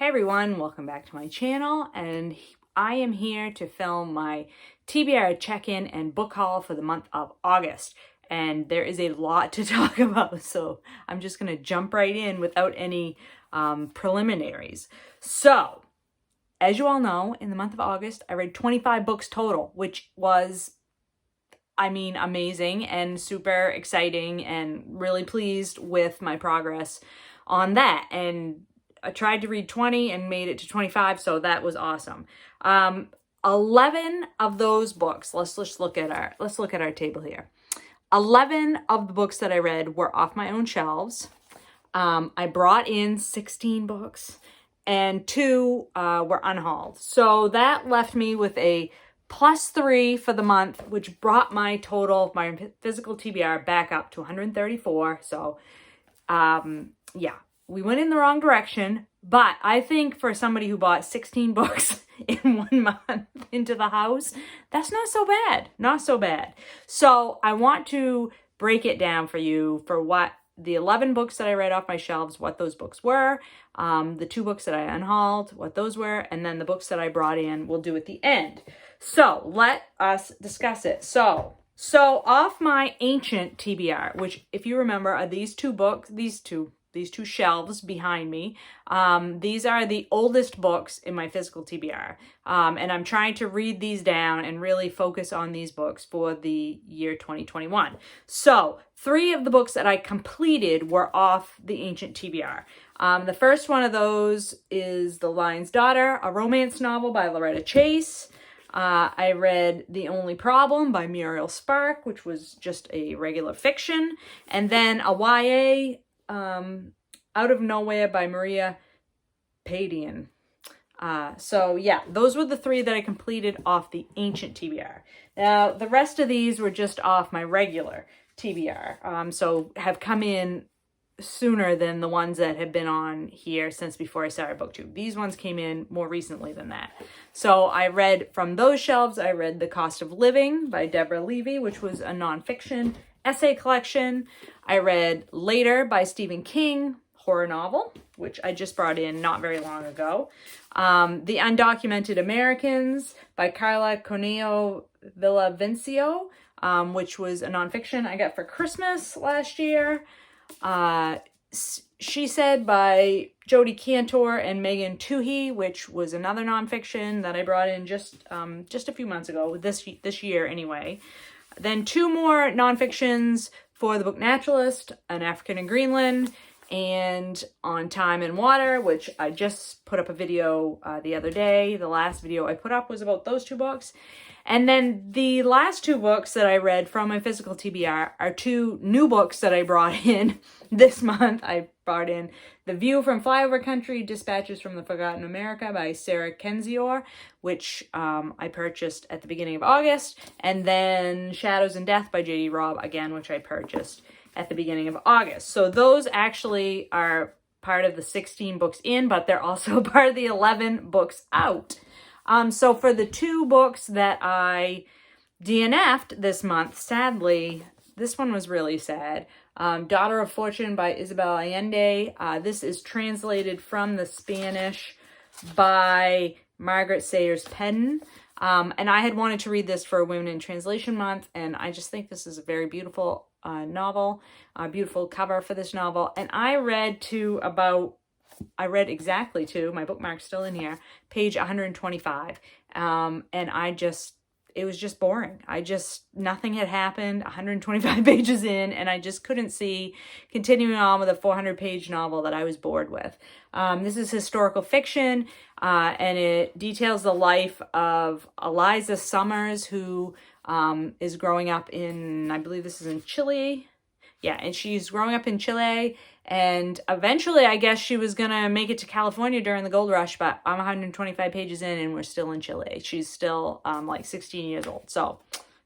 Hey everyone, welcome back to my channel, and I am here to film my TBR check-in and book haul for the month of August. And there is a lot to talk about, so I'm just going to jump right in without any preliminaries. So, as you all know, in the month of August, I read 25 books total, which was, amazing and super exciting, and really pleased with my progress on that. And I tried to read 20 and made it to 25, so that was awesome. 11 of those books, let's look at our table here. 11 of the books that I read were off my own shelves. I brought in 16 books and 2 were unhauled. So that left me with a +3 for the month, which brought my total, my physical TBR, back up to 134. So yeah, we went in the wrong direction, but I think for somebody who bought 16 books in 1 month into the house, that's not so bad. Not so bad. So I want to break it down for you for what the 11 books that I read off my shelves, what those books were, the 2 books that I unhauled, what those were, and then the books that I brought in we'll do at the end. So let us discuss it. So off my ancient TBR, which if you remember are these 2 books, these two shelves behind me. These are the oldest books in my physical TBR. And I'm trying to read these down and really focus on these books for the year 2021. So 3 of the books that I completed were off the ancient TBR. The first one of those is The Lion's Daughter, a romance novel by Loretta Chase. I read The Only Problem by Muriel Spark, which was just a regular fiction. And then a YA, Out of Nowhere by Maria Padian. So yeah, those were the 3 that I completed off the ancient TBR. Now, the rest of these were just off my regular TBR. So have come in sooner than the ones that have been on here since before I started Booktube. These ones came in more recently than that. So I read from those shelves, I read The Cost of Living by Deborah Levy, which was a nonfiction essay collection. I read Later by Stephen King, horror novel, which I just brought in not very long ago. The Undocumented Americans by Carla Corneo Villavicencio, which was a nonfiction I got for Christmas last year. She Said by Jodi Cantor and Megan Toohey, which was another nonfiction that I brought in just a few months ago, this year anyway. Then 2 more nonfictions for the Book Naturalist, An African in Greenland, and On Time and Water, which I just put up a video the other day. The last video I put up was about those 2 books. And then the last 2 books that I read from my physical TBR are 2 new books that I brought in this month. I brought in The View from Flyover Country, Dispatches from the Forgotten America by Sarah Kendzior, which I purchased at the beginning of August. And then Shadows and Death by J.D. Robb, again, which I purchased at the beginning of August. So those actually are part of the 16 books in, but they're also part of the 11 books out. So for the 2 books that I DNF'd this month, sadly, this one was really sad. Daughter of Fortune by Isabel Allende. This is translated from the Spanish by Margaret Sayers Pedden. And I had wanted to read this for Women in Translation Month, and I just think this is a very beautiful novel, a beautiful cover for this novel. And I read exactly to, my bookmark's still in here, page 125. And it was just boring. Nothing had happened, 125 pages in, and I just couldn't see continuing on with a 400-page novel that I was bored with. This is historical fiction, and it details the life of Eliza Summers, who is growing up in, I believe this is in Chile. Yeah, and she's growing up in Chile, and eventually I guess she was going to make it to California during the gold rush, but I'm 125 pages in and we're still in Chile. She's still like 16 years old. So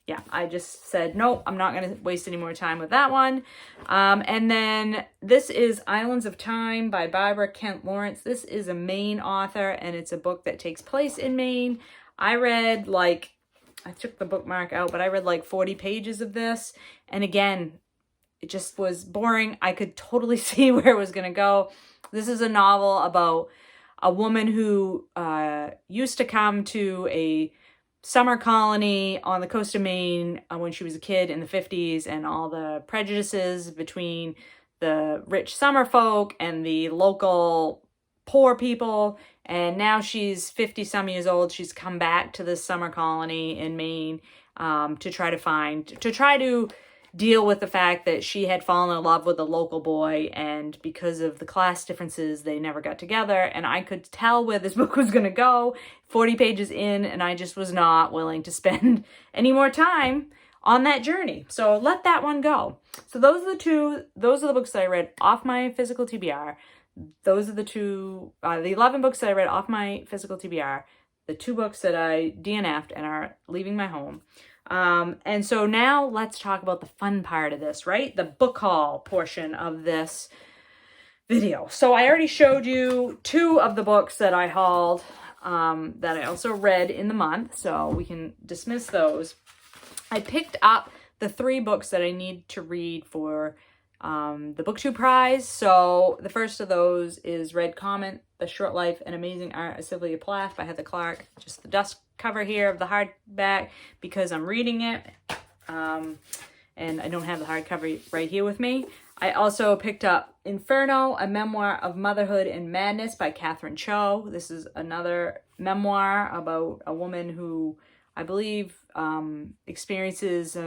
yeah, I just said, nope, I'm not going to waste any more time with that one. And then this is Islands of Time by Barbara Kent Lawrence. This is a Maine author, and it's a book that takes place in Maine. I took the bookmark out, but I read like 40 pages of this. And again, it just was boring. I could totally see where it was going to go. This is a novel about a woman who used to come to a summer colony on the coast of Maine when she was a kid in the 50s, and all the prejudices between the rich summer folk and the local poor people. And now she's 50 some years old. She's come back to this summer colony in Maine to try to deal with the fact that she had fallen in love with a local boy, and because of the class differences, they never got together. And I could tell where this book was going to go 40 pages in, and I just was not willing to spend any more time on that journey. So let that one go. So those are the books that I read off my physical TBR. Those are the 11 books that I read off my physical TBR, the 2 books that I DNF'd and are leaving my home. And so now let's talk about the fun part of this, right? The book haul portion of this video. So I already showed you 2 of the books that I hauled, that I also read in the month, so we can dismiss those. I picked up the 3 books that I need to read for the Booktube Prize. So the first of those is Red Comet, The Short Life and Amazing Art of Sylvia Plath by Heather Clark. Just the dust cover here of the hardback because I'm reading it. And I don't have the hardcover right here with me. I also picked up Inferno, a memoir of motherhood and madness by Catherine Cho. This is another memoir about a woman who, I believe, experiences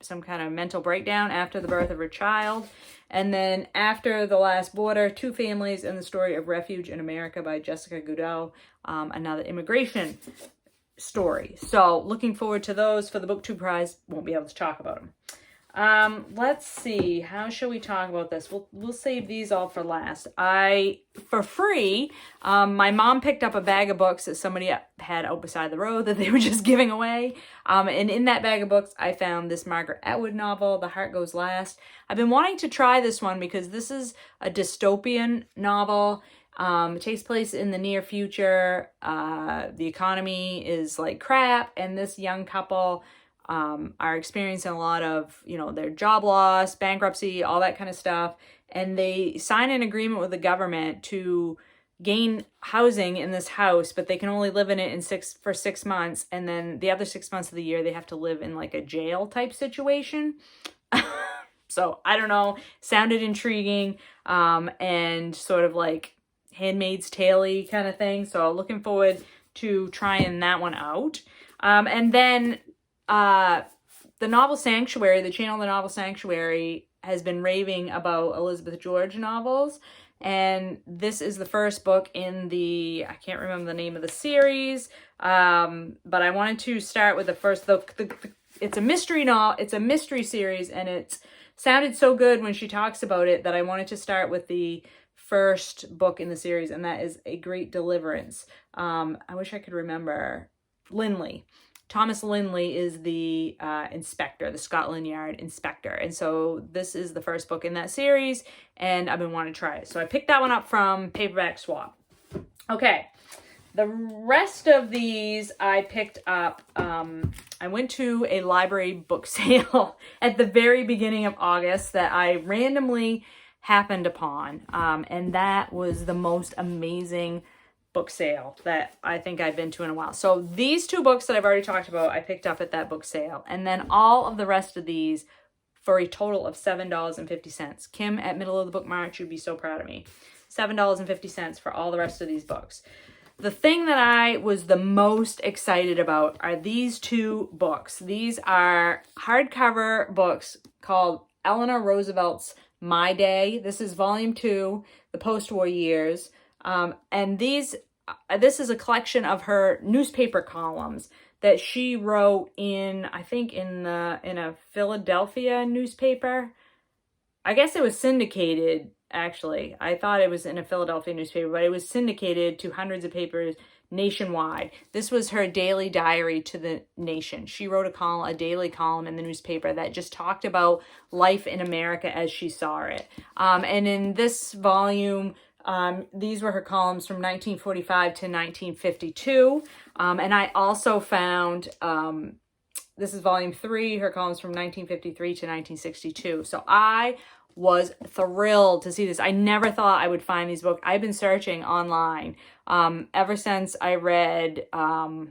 some kind of mental breakdown after the birth of her child. And then After the Last Border, 2 Families and the Story of Refuge in America by Jessica Goudeau, another immigration story. So looking forward to those for the Booktube Prize. Won't be able to talk about them. Let's see, how shall we talk about this? We'll save these all for last. For free, my mom picked up a bag of books that somebody had out beside the road that they were just giving away. And in that bag of books, I found this Margaret Atwood novel, The Heart Goes Last. I've been wanting to try this one because this is a dystopian novel. It takes place in the near future. The economy is like crap, and this young couple are experiencing a lot of, their job loss, bankruptcy, all that kind of stuff. And they sign an agreement with the government to gain housing in this house, but they can only live in it for 6 months. And then the other 6 months of the year, they have to live in like a jail type situation. So I don't know, sounded intriguing, and sort of like Handmaid's Tale-y kind of thing. So looking forward to trying that one out. And then the novel Sanctuary, the channel The Novel Sanctuary, has been raving about Elizabeth George novels. And this is the first book in I can't remember the name of the series, but I wanted to start with the first, it's a mystery novel, it's a mystery series, and it sounded so good when she talks about it that I wanted to start with the first book in the series, and that is A Great Deliverance. I wish I could remember. Linley. Thomas Linley is the inspector, the Scotland Yard inspector. And so this is the first book in that series, and I've been wanting to try it. So I picked that one up from Paperback Swap. Okay, the rest of these I picked up, I went to a library book sale at the very beginning of August that I randomly happened upon, and that was the most amazing book sale that I think I've been to in a while. So these 2 books that I've already talked about, I picked up at that book sale. And then all of the rest of these for a total of $7.50. Kim at Middle of the Book March, you'd be so proud of me. $7.50 for all the rest of these books. The thing that I was the most excited about are these 2 books. These are hardcover books called Eleanor Roosevelt's My Day. This is volume 2, the post-war years. And this is a collection of her newspaper columns that she wrote in, I think in a Philadelphia newspaper. I guess it was syndicated, actually. I thought it was in a Philadelphia newspaper, but it was syndicated to hundreds of papers nationwide. This was her daily diary to the nation. She wrote a daily column in the newspaper that just talked about life in America as she saw it. And in this volume, these were her columns from 1945 to 1952. And I also found, this is volume 3, her columns from 1953 to 1962. So I was thrilled to see this. I never thought I would find these books. I've been searching online ever since I read The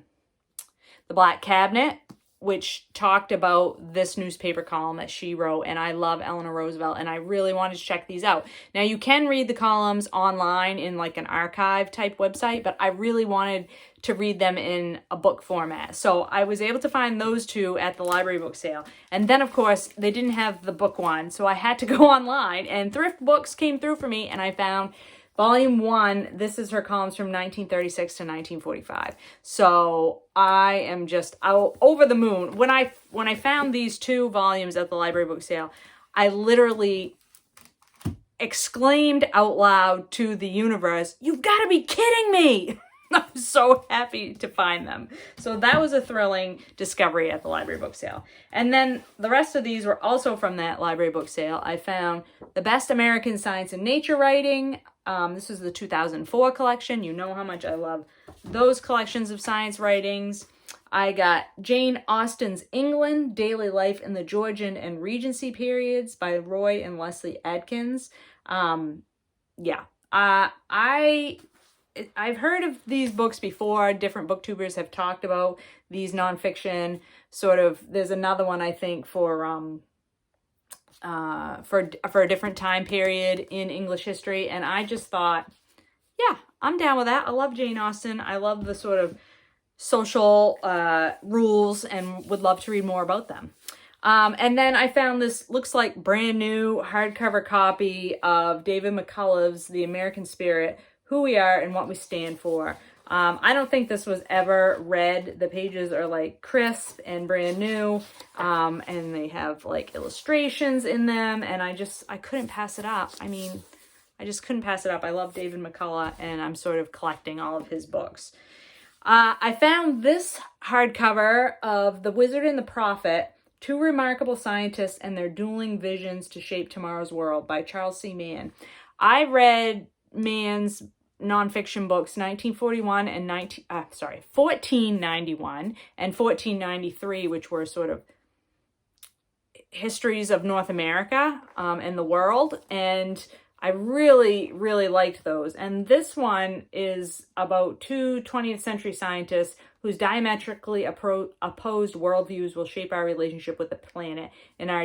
Black Cabinet, which talked about this newspaper column that she wrote, and I love Eleanor Roosevelt, and I really wanted to check these out. Now, you can read the columns online in like an archive type website, but I really wanted to read them in a book format. So I was able to find those two at the library book sale. And then, of course, they didn't have the book one, so I had to go online, and Thrift Books came through for me, and I found Volume 1, this is her columns from 1936 to 1945. So I am just over the moon. When I found these two volumes at the library book sale, I literally exclaimed out loud to the universe, "You've got to be kidding me!" I'm so happy to find them. So that was a thrilling discovery at the library book sale. And then the rest of these were also from that library book sale. I found The Best American Science and Nature Writing. This is the 2004 collection. You know how much I love those collections of science writings. I got Jane Austen's England, Daily Life in the Georgian and Regency Periods by Roy and Lesley Adkins. I've heard of these books before. Different booktubers have talked about these nonfiction sort of. There's another one, I think, for a different time period in English history, and I just thought, yeah, I'm down with that. I love Jane Austen. I love the sort of social rules and would love to read more about them. And then I found this, looks like brand new hardcover copy of David McCullough's The American Spirit, Who We Are and What We Stand For. I don't think this was ever read. The pages are like crisp and brand new, and they have like illustrations in them, and I couldn't pass it up. I mean, I just couldn't pass it up. I love David McCullough, and I'm sort of collecting all of his books. I found this hardcover of The Wizard and the Prophet, Two Remarkable Scientists and Their Dueling Visions to Shape Tomorrow's World by Charles C. Mann. I read Mann's nonfiction books 1491 and 1493, which were sort of histories of North America and the world, and I really, really liked those. And this one is about two 20th century scientists whose diametrically opposed worldviews will shape our relationship with the planet and our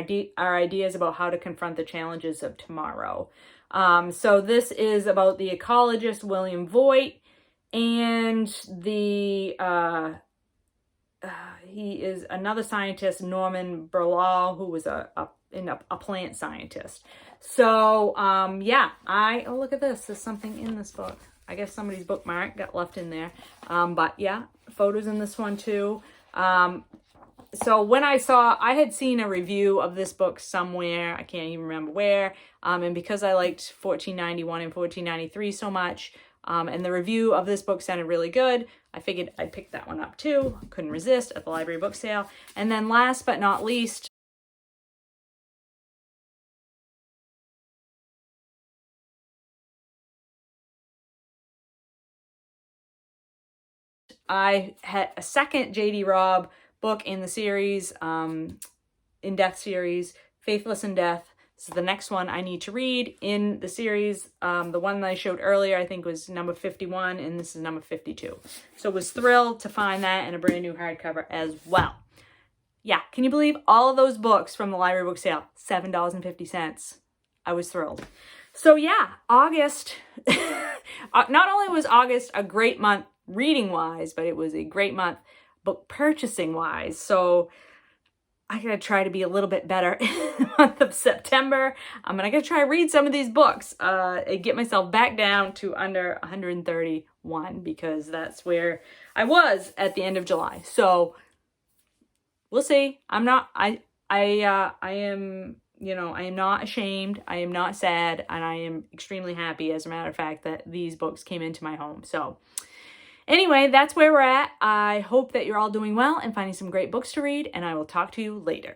ideas about how to confront the challenges of tomorrow. So this is about the ecologist William Voigt, and he is another scientist, Norman Borlaug, who was a plant scientist. So oh, look at this. There's something in this book. I guess somebody's bookmark got left in there. But yeah, photos in this one too. So when I had seen a review of this book somewhere, I can't even remember where, and because I liked 1491 and 1493 so much, and the review of this book sounded really good, I figured I'd pick that one up too. Couldn't resist at the library book sale. And then last but not least, I had a second J.D. Robb book in the series, in Death series, Faithless in Death. This is the next one I need to read in the series. The one that I showed earlier, I think, was number 51, and this is number 52. So was thrilled to find that in a brand new hardcover as well. Yeah, can you believe all of those books from the library book sale? $7.50. I was thrilled. So yeah, August, not only was August a great month reading-wise, but it was a great month book purchasing-wise. So I gotta try to be a little bit better in the month of September. And I gotta try to read some of these books and get myself back down to under 131, because that's where I was at the end of July. So we'll see. I am not ashamed. I am not sad, and I am extremely happy, as a matter of fact, that these books came into my home. So anyway, that's where we're at. I hope that you're all doing well and finding some great books to read, and I will talk to you later.